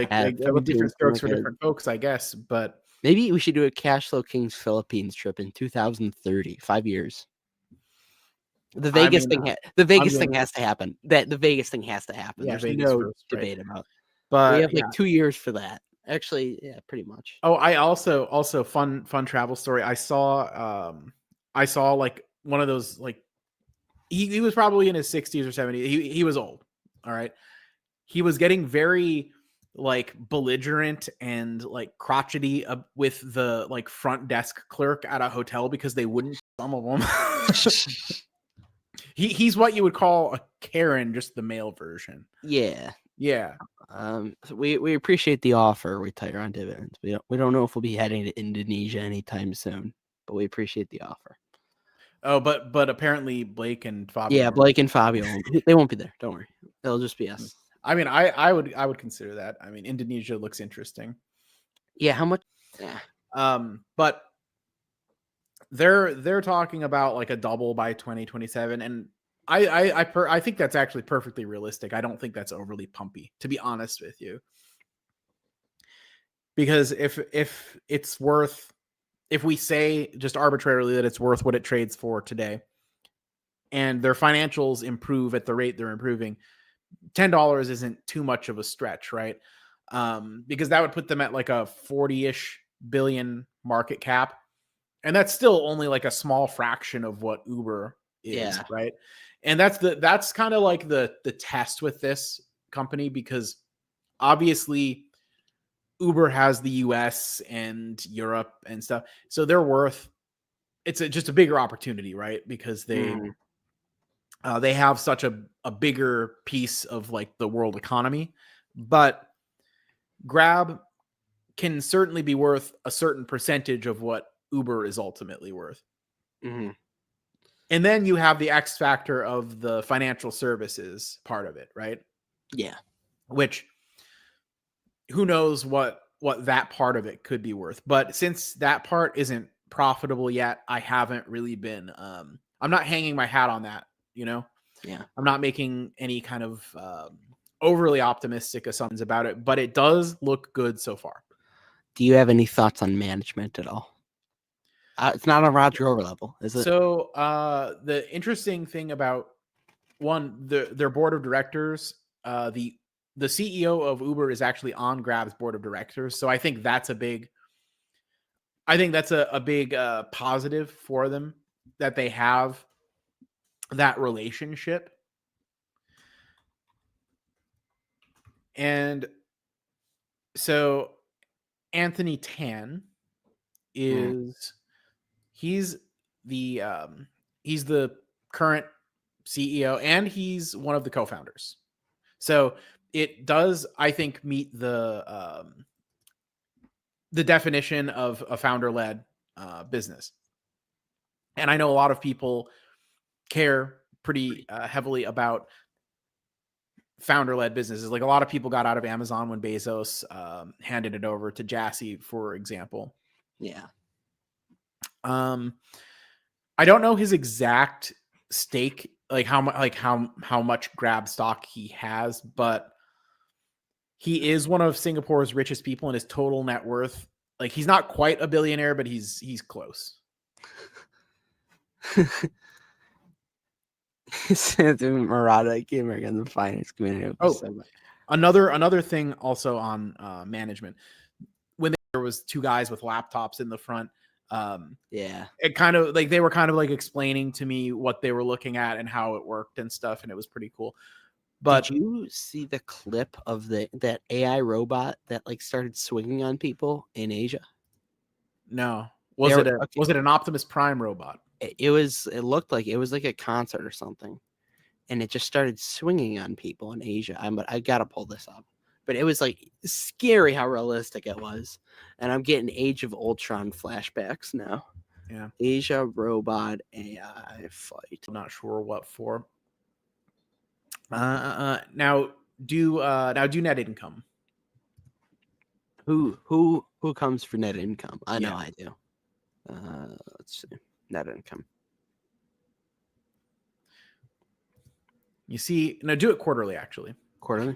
I mean, different strokes for different folks, I guess. But maybe we should do a Cashflow Kings Philippines trip in 2030, 5 years. The Vegas thing has to happen. The Vegas thing has to happen. Yeah, There's Vegas no first, right? debate about it. But we have like 2 years for that. Actually, yeah, pretty much. Oh, I also fun travel story. I saw like one of those, like he was probably in his 60s or 70s. He was old. All right. He was getting very like belligerent and like crotchety with the like front desk clerk at a hotel because they wouldn't, some of them. He's what you would call a Karen, just the male version. Yeah. Yeah. So we appreciate the offer. We tell you on dividends. We don't know if we'll be heading to Indonesia anytime soon, but we appreciate the offer. Oh, but apparently Blake and Fabio. Yeah, Blake and Fabio, they won't be there. Don't worry. It'll just be us. I mean, I would consider that. I mean, Indonesia looks interesting. Yeah, how much? Yeah. But they're talking about like a double by 2027, and I think that's actually perfectly realistic. I don't think that's overly pumpy, to be honest with you. Because if it's worth, if we say just arbitrarily that it's worth what it trades for today, and their financials improve at the rate they're improving, $10 isn't too much of a stretch, right? Because that would put them at like a 40-ish billion market cap. And that's still only like a small fraction of what Uber is, right? And that's kind of like the test with this company, because obviously Uber has the US and Europe and stuff. So they're worth, it's just a bigger opportunity, right? Because they have such a bigger piece of like the world economy. But Grab can certainly be worth a certain percentage of what Uber is ultimately worth. Mm-hmm. And then you have the X factor of the financial services part of it, right? Yeah. Which, who knows what that part of it could be worth. But since that part isn't profitable yet, I haven't really been, I'm not hanging my hat on that, you know? Yeah. I'm not making any kind of overly optimistic assumptions about it, but it does look good so far. Do you have any thoughts on management at all? It's not on Roger Over level, is it? So the interesting thing about their board of directors, the CEO of Uber is actually on Grab's board of directors. So I think that's a big positive for them, that they have that relationship. And so Anthony Tan is he's the current CEO, and he's one of the co-founders. So it does, I think, meet the definition of a founder-led business. And I know a lot of people care pretty heavily about founder-led businesses. Like a lot of people got out of Amazon when Bezos handed it over to Jassy, for example. Yeah. I don't know his exact stake, like how much Grab stock he has, but he is one of Singapore's richest people, and his total net worth, like, he's not quite a billionaire, but he's close. Murata came in the finance community. Another thing also on management, when there was two guys with laptops in the front, it kind of like, they were kind of like explaining to me what they were looking at and how it worked and stuff, and it was pretty cool. But did you see the clip of that AI robot that like started swinging on people in Asia? No. Was it an Optimus Prime robot? It looked like it was like a concert or something, and it just started swinging on people in Asia. I gotta pull this up, but it was like scary how realistic it was, and I'm getting Age of Ultron flashbacks now. Yeah, Asia robot AI fight. I'm not sure what for. Now do net income. Who comes for net income? I know I do. Let's see, net income. You see, no, do it quarterly, actually. Quarterly.